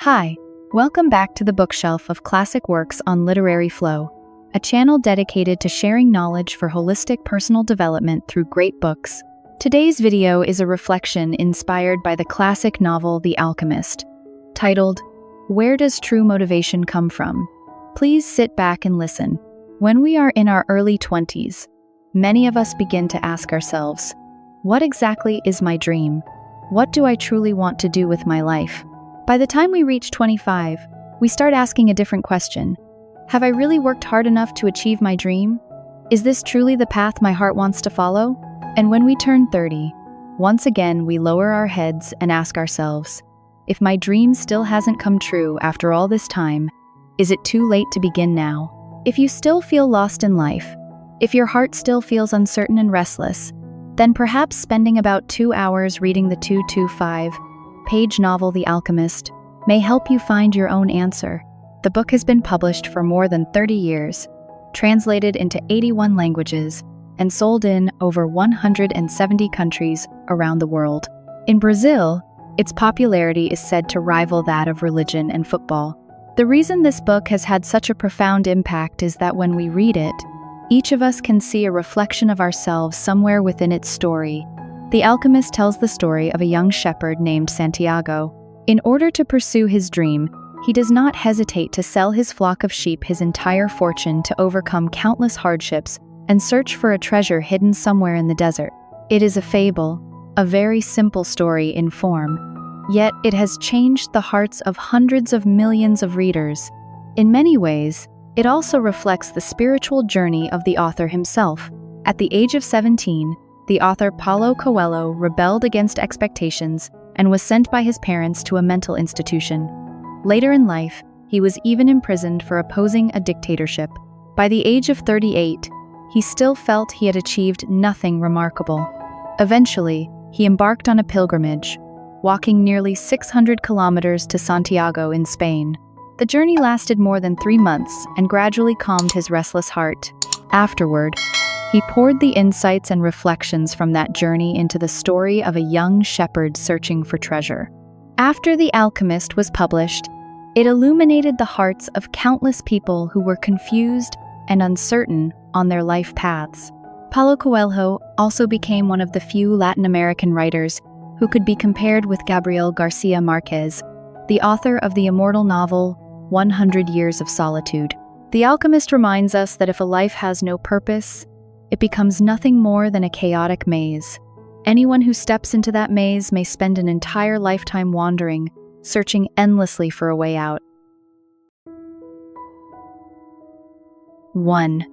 Hi, welcome back to the bookshelf of classic works on literary flow, a channel dedicated to sharing knowledge for holistic personal development through great books. Today's video is a reflection inspired by the classic novel The Alchemist, titled, Where Does True Motivation Come From? Please sit back and listen. When we are in our early 20s, many of us begin to ask ourselves, what exactly is my dream? What do I truly want to do with my life? By the time we reach 25, we start asking a different question. Have I really worked hard enough to achieve my dream? Is this truly the path my heart wants to follow? And when we turn 30, once again we lower our heads and ask ourselves, if my dream still hasn't come true after all this time, is it too late to begin now? If you still feel lost in life, if your heart still feels uncertain and restless, then perhaps spending about 2 hours reading the 225-page novel The Alchemist may help you find your own answer. The book has been published for more than 30 years, translated into 81 languages, and sold in over 170 countries around the world. In Brazil, its popularity is said to rival that of religion and football. The reason this book has had such a profound impact is that when we read it, each of us can see a reflection of ourselves somewhere within its story. The Alchemist tells the story of a young shepherd named Santiago. In order to pursue his dream, he does not hesitate to sell his flock of sheep, his entire fortune, to overcome countless hardships and search for a treasure hidden somewhere in the desert. It is a fable, a very simple story in form, yet it has changed the hearts of hundreds of millions of readers. In many ways, it also reflects the spiritual journey of the author himself. At the age of 17, the author Paulo Coelho rebelled against expectations and was sent by his parents to a mental institution. Later in life, he was even imprisoned for opposing a dictatorship. By the age of 38, he still felt he had achieved nothing remarkable. Eventually, he embarked on a pilgrimage, walking nearly 600 kilometers to Santiago in Spain. The journey lasted more than 3 months and gradually calmed his restless heart. Afterward, he poured the insights and reflections from that journey into the story of a young shepherd searching for treasure. After The Alchemist was published, it illuminated the hearts of countless people who were confused and uncertain on their life paths. Paulo Coelho also became one of the few Latin American writers who could be compared with Gabriel Garcia Marquez, the author of the immortal novel 100 Years of Solitude. The Alchemist reminds us that if a life has no purpose, it becomes nothing more than a chaotic maze. Anyone who steps into that maze may spend an entire lifetime wandering, searching endlessly for a way out. 1.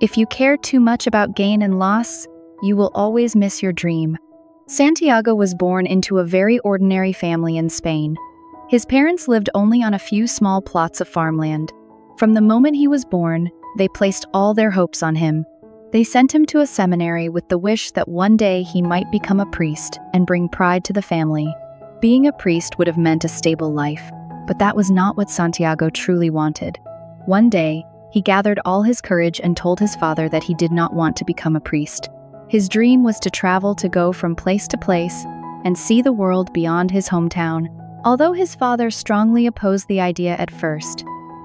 If you care too much about gain and loss, you will always miss your dream. Santiago was born into a very ordinary family in Spain. His parents lived only on a few small plots of farmland. From the moment he was born, they placed all their hopes on him. They sent him to a seminary with the wish that one day he might become a priest and bring pride to the family. Being a priest would have meant a stable life, but that was not what Santiago truly wanted. One day, he gathered all his courage and told his father that he did not want to become a priest. His dream was to travel, to go from place to place and see the world beyond his hometown. Although his father strongly opposed the idea at first,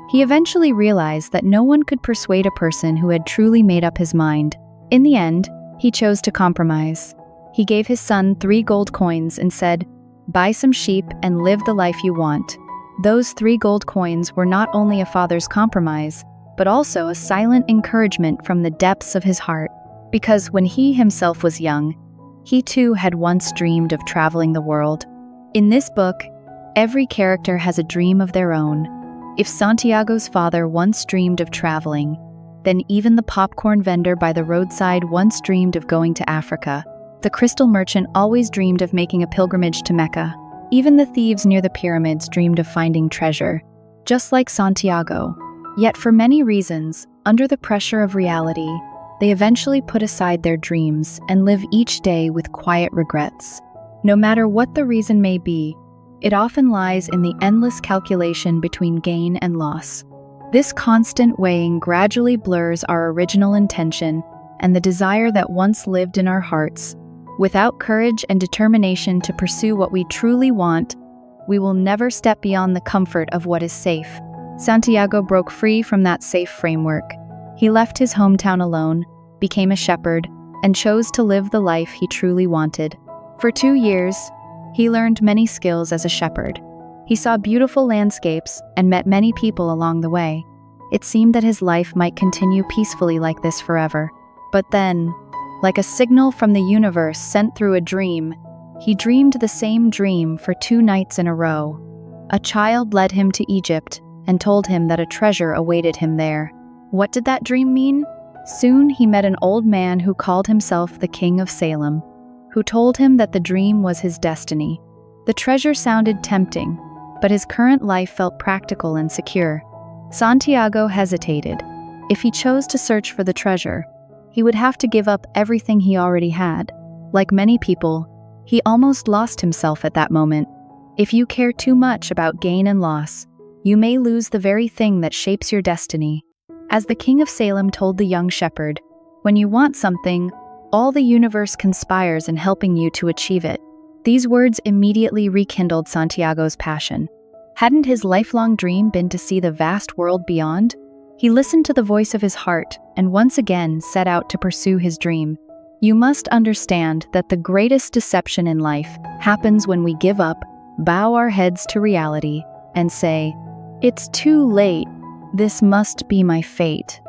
he eventually realized that no one could persuade a person who had truly made up his mind. In the end, he chose to compromise. He gave his son 3 gold coins and said, "Buy some sheep and live the life you want." Those 3 gold coins were not only a father's compromise, but also a silent encouragement from the depths of his heart. Because when he himself was young, he too had once dreamed of traveling the world. In this book, every character has a dream of their own. If Santiago's father once dreamed of traveling, then even the popcorn vendor by the roadside once dreamed of going to Africa. The crystal merchant always dreamed of making a pilgrimage to Mecca. Even the thieves near the pyramids dreamed of finding treasure, just like Santiago. Yet for many reasons, under the pressure of reality, they eventually put aside their dreams and live each day with quiet regrets. No matter what the reason may be, it often lies in the endless calculation between gain and loss. This constant weighing gradually blurs our original intention and the desire that once lived in our hearts. Without courage and determination to pursue what we truly want, we will never step beyond the comfort of what is safe. Santiago broke free from that safe framework. He left his hometown alone, became a shepherd, and chose to live the life he truly wanted. For 2 years, he learned many skills as a shepherd. He saw beautiful landscapes and met many people along the way. It seemed that his life might continue peacefully like this forever. But then, like a signal from the universe sent through a dream, he dreamed the same dream for 2 nights in a row. A child led him to Egypt and told him that a treasure awaited him there. What did that dream mean? Soon he met an old man who called himself the King of Salem, who told him that the dream was his destiny. The treasure sounded tempting, but his current life felt practical and secure. Santiago hesitated. If he chose to search for the treasure, he would have to give up everything he already had. Like many people, he almost lost himself at that moment. If you care too much about gain and loss, you may lose the very thing that shapes your destiny. As the King of Salem told the young shepherd, when you want something, all the universe conspires in helping you to achieve it. These words immediately rekindled Santiago's passion. Hadn't his lifelong dream been to see the vast world beyond? He listened to the voice of his heart and once again set out to pursue his dream. You must understand that the greatest deception in life happens when we give up, bow our heads to reality, and say, "It's too late. This must be my fate.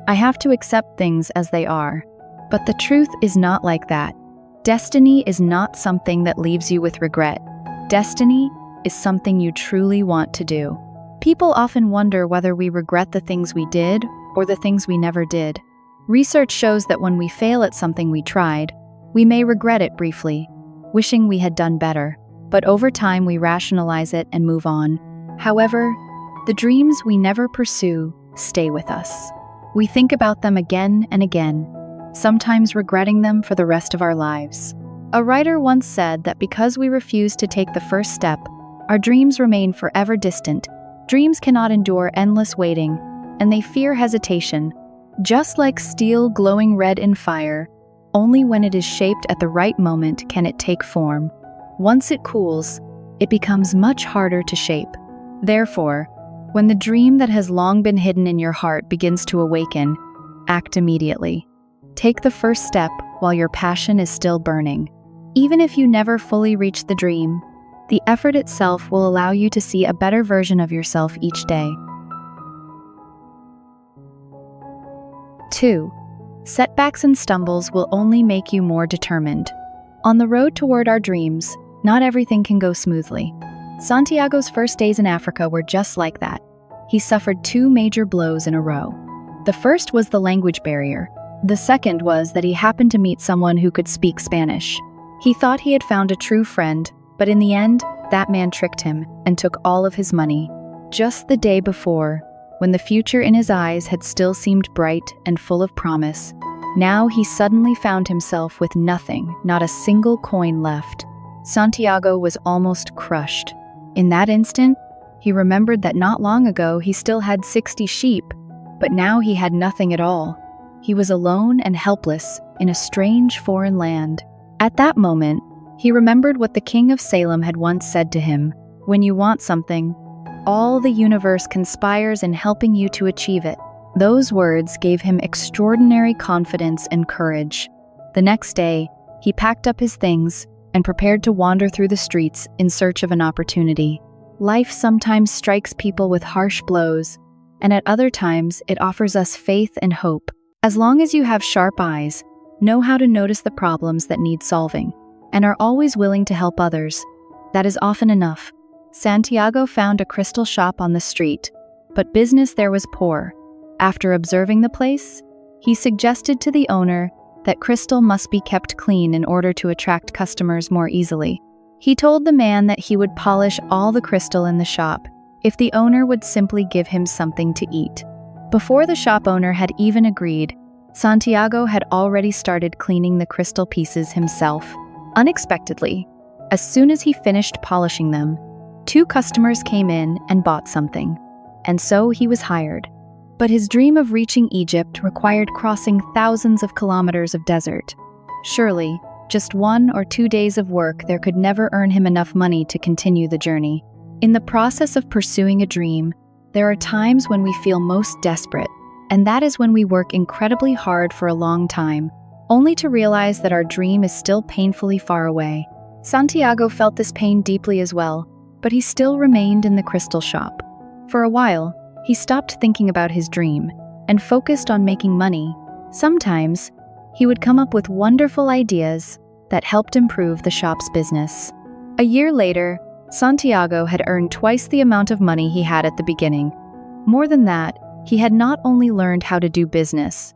I have to accept things as they are." But the truth is not like that. Destiny is not something that leaves you with regret. Destiny is something you truly want to do. People often wonder whether we regret the things we did or the things we never did. Research shows that when we fail at something we tried, we may regret it briefly, wishing we had done better, but over time we rationalize it and move on. However, the dreams we never pursue stay with us. We think about them again and again, sometimes regretting them for the rest of our lives. A writer once said that because we refuse to take the first step, our dreams remain forever distant. Dreams cannot endure endless waiting, and they fear hesitation. Just like steel glowing red in fire, only when it is shaped at the right moment can it take form. Once it cools, it becomes much harder to shape. Therefore, when the dream that has long been hidden in your heart begins to awaken, act immediately. Take the first step while your passion is still burning. Even if you never fully reach the dream, the effort itself will allow you to see a better version of yourself each day. 2. Setbacks and stumbles will only make you more determined. On the road toward our dreams, not everything can go smoothly. Santiago's first days in Africa were just like that. He suffered 2 major blows in a row. The first was the language barrier. The second was that he happened to meet someone who could speak Spanish. He thought he had found a true friend, but in the end, that man tricked him and took all of his money. Just the day before, when the future in his eyes had still seemed bright and full of promise, now he suddenly found himself with nothing, not a single coin left. Santiago was almost crushed. In that instant, he remembered that not long ago he still had 60 sheep, but now he had nothing at all. He was alone and helpless in a strange foreign land. At that moment, he remembered what the King of Salem had once said to him, "When you want something, all the universe conspires in helping you to achieve it." Those words gave him extraordinary confidence and courage. The next day, he packed up his things and prepared to wander through the streets in search of an opportunity. Life sometimes strikes people with harsh blows, and at other times it offers us faith and hope. As long as you have sharp eyes, know how to notice the problems that need solving, and are always willing to help others, that is often enough. Santiago found a crystal shop on the street, but business there was poor. After observing the place, he suggested to the owner that crystal must be kept clean in order to attract customers more easily. He told the man that he would polish all the crystal in the shop if the owner would simply give him something to eat. Before the shop owner had even agreed, Santiago had already started cleaning the crystal pieces himself. Unexpectedly, as soon as he finished polishing them, 2 customers came in and bought something, and so he was hired. But his dream of reaching Egypt required crossing thousands of kilometers of desert. Surely, Just 1 or 2 days of work there could never earn him enough money to continue the journey. In the process of pursuing a dream, there are times when we feel most desperate, and that is when we work incredibly hard for a long time, only to realize that our dream is still painfully far away. Santiago felt this pain deeply as well, but he still remained in the crystal shop. For a while, he stopped thinking about his dream and focused on making money. Sometimes, he would come up with wonderful ideas that helped improve the shop's business. A year later, Santiago had earned twice the amount of money he had at the beginning. More than that, he had not only learned how to do business,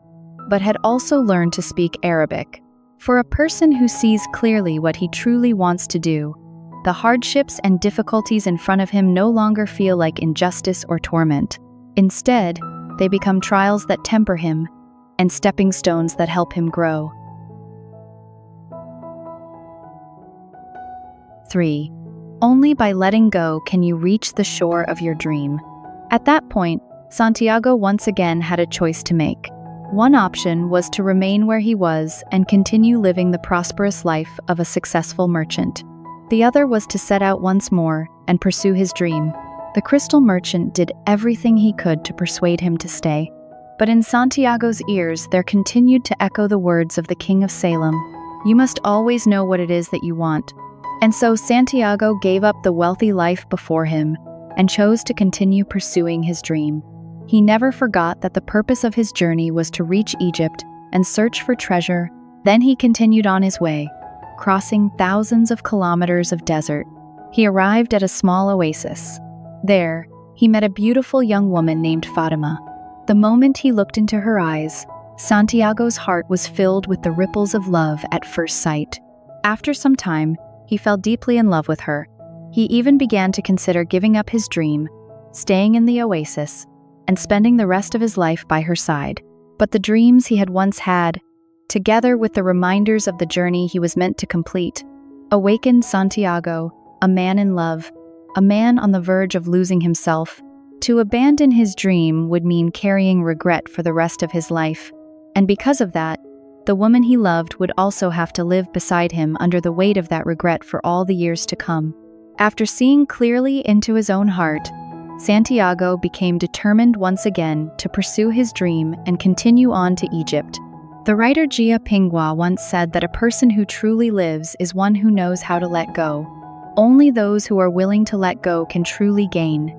but had also learned to speak Arabic. For a person who sees clearly what he truly wants to do, the hardships and difficulties in front of him no longer feel like injustice or torment. Instead, they become trials that temper him and stepping stones that help him grow. 3. Only by letting go can you reach the shore of your dream. At that point, Santiago once again had a choice to make. One option was to remain where he was and continue living the prosperous life of a successful merchant. The other was to set out once more and pursue his dream. The crystal merchant did everything he could to persuade him to stay. But in Santiago's ears there continued to echo the words of the King of Salem, "You must always know what it is that you want." And so Santiago gave up the wealthy life before him and chose to continue pursuing his dream. He never forgot that the purpose of his journey was to reach Egypt and search for treasure. Then he continued on his way, crossing thousands of kilometers of desert. He arrived at a small oasis. There, he met a beautiful young woman named Fatima. The moment he looked into her eyes, Santiago's heart was filled with the ripples of love at first sight. After some time, he fell deeply in love with her. He even began to consider giving up his dream, staying in the oasis, and spending the rest of his life by her side. But the dreams he had once had, together with the reminders of the journey he was meant to complete, awakened Santiago, a man in love, a man on the verge of losing himself. To abandon his dream would mean carrying regret for the rest of his life, and because of that, the woman he loved would also have to live beside him under the weight of that regret for all the years to come. After seeing clearly into his own heart, Santiago became determined once again to pursue his dream and continue on to Egypt. The writer Jia Pingwa once said that a person who truly lives is one who knows how to let go. Only those who are willing to let go can truly gain.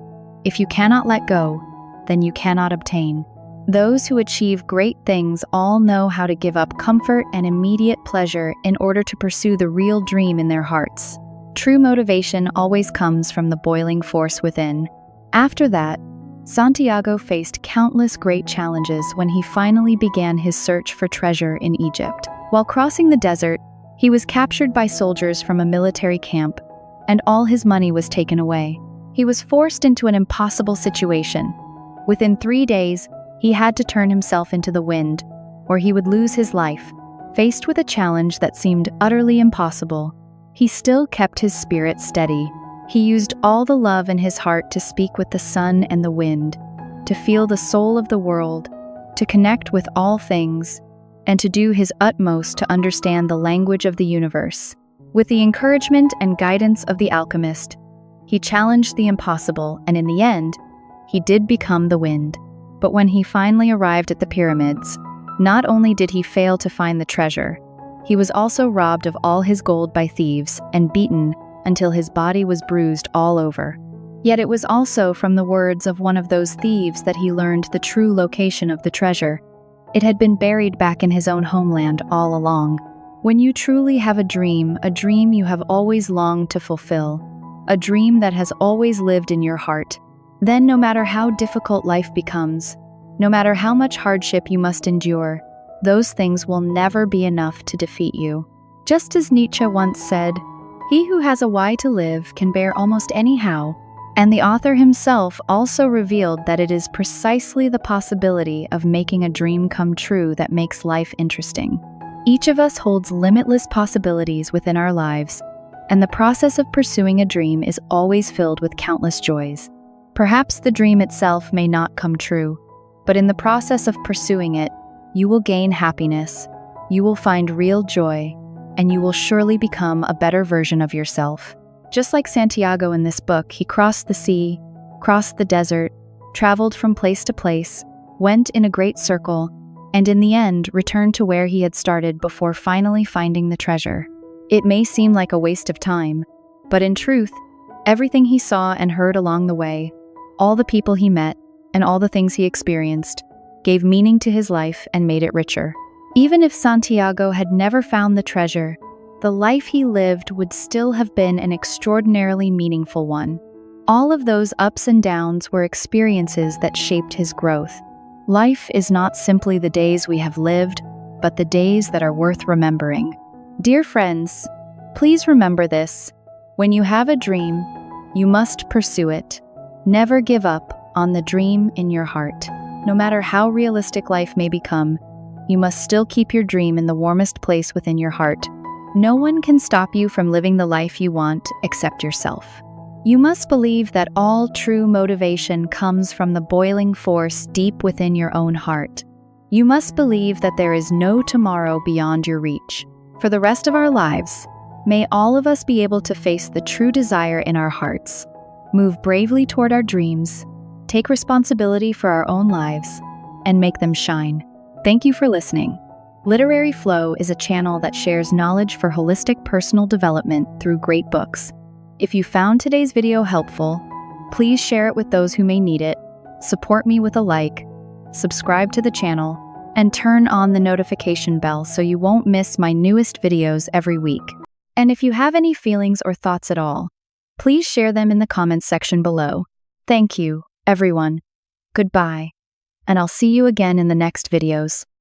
If you cannot let go, then you cannot obtain. Those who achieve great things all know how to give up comfort and immediate pleasure in order to pursue the real dream in their hearts. True motivation always comes from the boiling force within. After that, Santiago faced countless great challenges when he finally began his search for treasure in Egypt. While crossing the desert, he was captured by soldiers from a military camp, and all his money was taken away. He was forced into an impossible situation. Within 3 days, he had to turn himself into the wind, or he would lose his life. Faced with a challenge that seemed utterly impossible, he still kept his spirit steady. He used all the love in his heart to speak with the sun and the wind, to feel the soul of the world, to connect with all things, and to do his utmost to understand the language of the universe. With the encouragement and guidance of the alchemist, he challenged the impossible, and in the end, he did become the wind. But when he finally arrived at the pyramids, not only did he fail to find the treasure, he was also robbed of all his gold by thieves and beaten until his body was bruised all over. Yet it was also from the words of one of those thieves that he learned the true location of the treasure. It had been buried back in his own homeland all along. When you truly have a dream you have always longed to fulfill, a dream that has always lived in your heart, then no matter how difficult life becomes, no matter how much hardship you must endure, those things will never be enough to defeat you. Just as Nietzsche once said, "He who has a why to live can bear almost any how," and the author himself also revealed that it is precisely the possibility of making a dream come true that makes life interesting. Each of us holds limitless possibilities within our lives, and the process of pursuing a dream is always filled with countless joys. Perhaps the dream itself may not come true, but in the process of pursuing it, you will gain happiness, you will find real joy, and you will surely become a better version of yourself. Just like Santiago in this book, he crossed the sea, crossed the desert, traveled from place to place, went in a great circle, and in the end returned to where he had started before finally finding the treasure. It may seem like a waste of time, but in truth, everything he saw and heard along the way, all the people he met, and all the things he experienced, gave meaning to his life and made it richer. Even if Santiago had never found the treasure, the life he lived would still have been an extraordinarily meaningful one. All of those ups and downs were experiences that shaped his growth. Life is not simply the days we have lived, but the days that are worth remembering. Dear friends, please remember this. When you have a dream, you must pursue it. Never give up on the dream in your heart. No matter how realistic life may become, you must still keep your dream in the warmest place within your heart. No one can stop you from living the life you want except yourself. You must believe that all true motivation comes from the boiling force deep within your own heart. You must believe that there is no tomorrow beyond your reach. For the rest of our lives, may all of us be able to face the true desire in our hearts, move bravely toward our dreams, take responsibility for our own lives, and make them shine. Thank you for listening. Literary Flow is a channel that shares knowledge for holistic personal development through great books. If you found today's video helpful, please share it with those who may need it, support me with a like, subscribe to the channel, and turn on the notification bell so you won't miss my newest videos every week. And if you have any feelings or thoughts at all, please share them in the comments section below. Thank you, everyone. Goodbye, and I'll see you again in the next videos.